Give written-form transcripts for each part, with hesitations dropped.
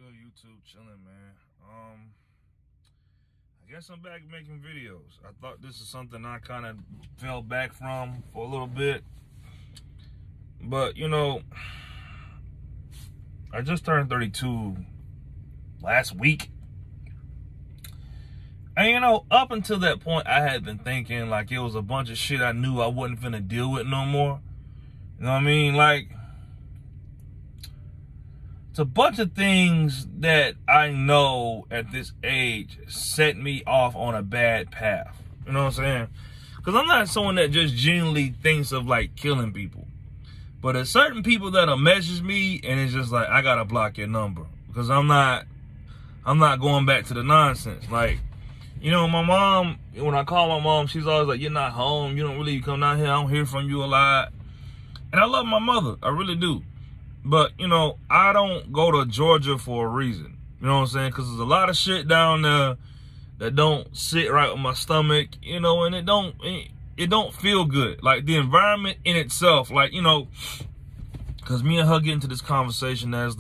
good, YouTube? Chilling, man. I guess I'm back making videos. I thought this is something I kind of fell back from for a little bit. But, you know, I just turned 32 last week. And, you know, up until that point, I had been thinking like it was a bunch of shit I knew I wasn't finna deal with no more. You know what I mean? Like, it's a bunch of things that I know at this age set me off on a bad path. You know what I'm saying? Because I'm not someone that just genuinely thinks of like killing people. But there's certain people that'll message me and it's just like, I gotta block your number. Because I'm not going back to the nonsense. Like, you know, my mom, when I call my mom, she's always like, you're not home. You don't really come down here. I don't hear from you a lot. And I love my mother. I really do. But, you know, I don't go to Georgia for a reason. You know what I'm saying? Because there's a lot of shit down there that don't sit right with my stomach, you know, and it don't feel good. Like, the environment in itself, like, you know, because me and her get into this conversation as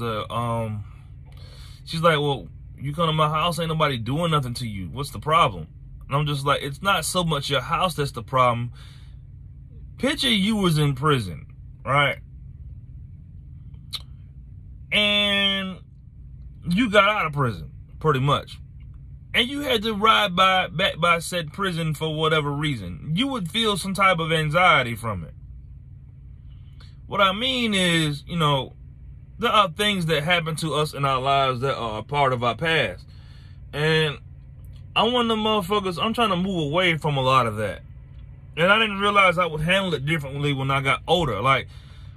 she's like, well, you come to my house, ain't nobody doing nothing to you. What's the problem? And I'm just like, it's not so much your house that's the problem. Picture you was in prison, right? And you got out of prison, pretty much. And you had to ride back by said prison for whatever reason. You would feel some type of anxiety from it. What I mean is, you know, there are things that happen to us in our lives that are a part of our past. And I'm one of the motherfuckers, I'm trying to move away from a lot of that. And I didn't realize I would handle it differently when I got older. Like,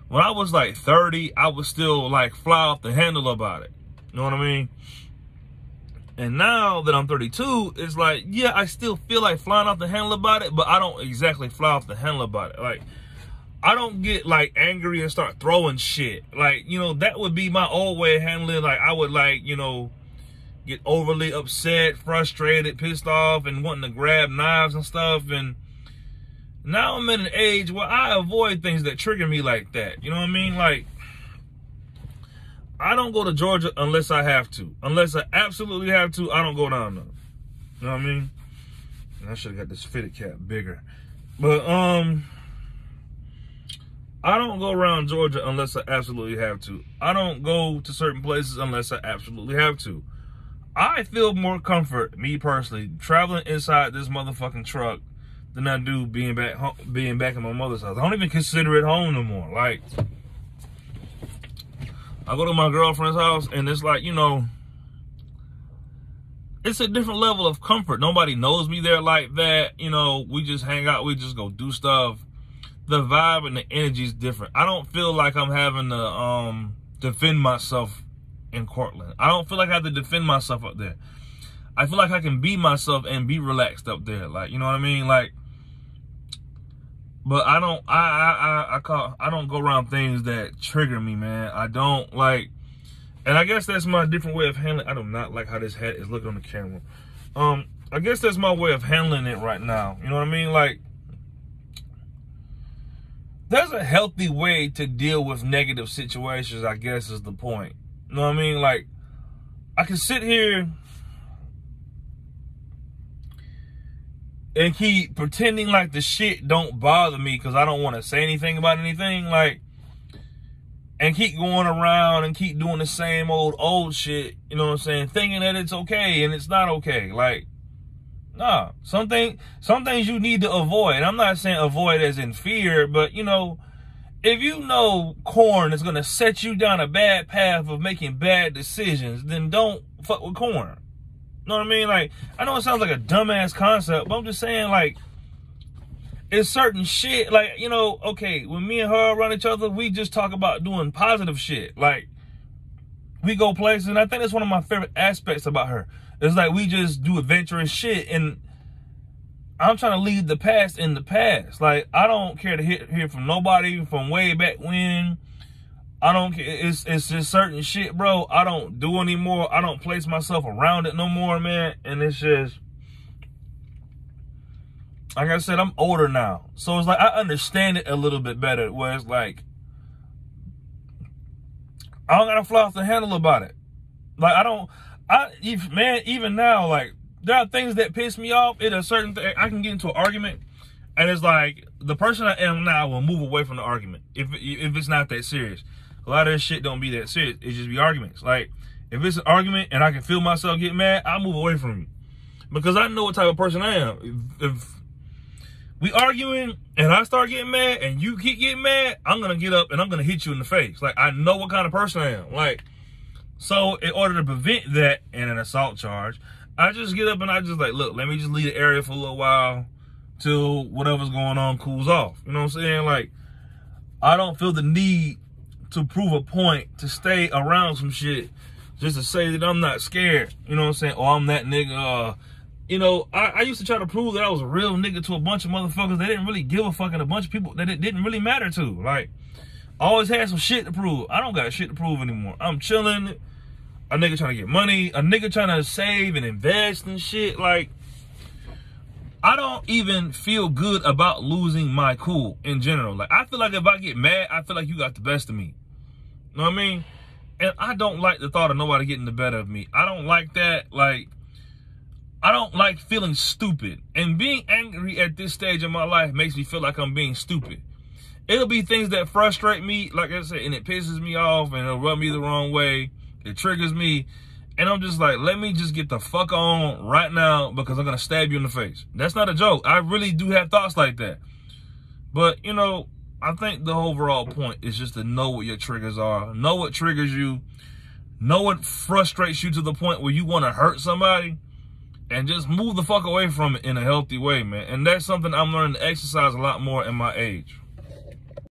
when I was like 30, I would still like fly off the handle about it. You know what I mean? And now that I'm 32, it's like, yeah, I still feel like flying off the handle about it, but I don't exactly fly off the handle about it. Like, I don't get like angry and start throwing shit. Like, you know, that would be my old way of handling it. Like, I would like, you know, get overly upset, frustrated, pissed off, and wanting to grab knives and stuff. And now I'm at an age where I avoid things that trigger me like that. You know what I mean? Like, I don't go to Georgia unless I have to. Unless I absolutely have to, I don't go down there. You know what I mean? And I should have got this fitted cap bigger. But, I don't go around Georgia unless I absolutely have to. I don't go to certain places unless I absolutely have to. I feel more comfort, me personally, traveling inside this motherfucking truck than I do being back in my mother's house. I don't even consider it home no more. Like, I go to my girlfriend's house and it's like, you know, it's a different level of comfort. Nobody knows me there like that. You know, we just hang out, we just go do stuff. The vibe and the energy is different. I don't feel like I'm having to defend myself in Cortland. I don't feel like I have to defend myself up there. I feel like I can be myself and be relaxed up there. Like, you know what I mean? Like, but I don't go around things that trigger me, man. I don't like, and I guess that's my different way of handling. I do not like how this hat is looking on the camera. I guess that's my way of handling it right now. You know what I mean? Like, there's a healthy way to deal with negative situations, I guess is the point. You know what I mean? Like, I can sit here and keep pretending like the shit don't bother me because I don't want to say anything about anything, like, and keep going around and keep doing the same old shit, you know what I'm saying, thinking that it's okay and it's not okay. Like, nah, some things you need to avoid. I'm not saying avoid as in fear, but, you know, if you know corn is going to set you down a bad path of making bad decisions, then don't fuck with corn. You know what I mean? Like, I know it sounds like a dumbass concept, but I'm just saying, like, it's certain shit, like, you know, okay, when me and her around each other, we just talk about doing positive shit. Like, we go places, and I think that's one of my favorite aspects about her. It's like we just do adventurous shit, and I'm trying to leave the past in the past. Like, I don't care to hear from nobody from way back when. I don't care. It's just certain shit, bro, I don't do anymore. I don't place myself around it no more, man. And it's just, like I said, I'm older now. So it's like, I understand it a little bit better, where it's like, I don't gotta fly off the handle about it. Like, even now, like, there are things that piss me off. It a certain thing. I can get into an argument, and it's like, the person I am now will move away from the argument if it's not that serious. A lot of this shit don't be that serious. It just be arguments. Like, if it's an argument and I can feel myself get mad, I move away from you. Because I know what type of person I am. If we arguing and I start getting mad and you keep getting mad, I'm going to get up and I'm going to hit you in the face. Like, I know what kind of person I am. Like, so in order to prevent that and an assault charge, I just get up and I just like, look, let me just leave the area for a little while till whatever's going on cools off. You know what I'm saying? Like, I don't feel the need to prove a point to stay around some shit just to say that I'm not scared. You know what I'm saying? Or I'm that nigga. You know, I used to try to prove that I was a real nigga to a bunch of motherfuckers that didn't really give a fuck, and a bunch of people that it didn't really matter to. Like, I always had some shit to prove. I don't got shit to prove anymore. I'm chilling. A nigga trying to get money. A nigga trying to save and invest and shit. Like, I don't even feel good about losing my cool in general. Like, I feel like if I get mad, I feel like you got the best of me. You know what I mean? And I don't like the thought of nobody getting the better of me. I don't like that. Like, I don't like feeling stupid. And being angry at this stage of my life makes me feel like I'm being stupid. It'll be things that frustrate me, like I said, and it pisses me off, and it'll rub me the wrong way. It triggers me. And I'm just like, let me just get the fuck on right now because I'm going to stab you in the face. That's not a joke. I really do have thoughts like that. But, you know, I think the overall point is just to know what your triggers are. Know what triggers you. Know what frustrates you to the point where you want to hurt somebody. And just move the fuck away from it in a healthy way, man. And that's something I'm learning to exercise a lot more in my age.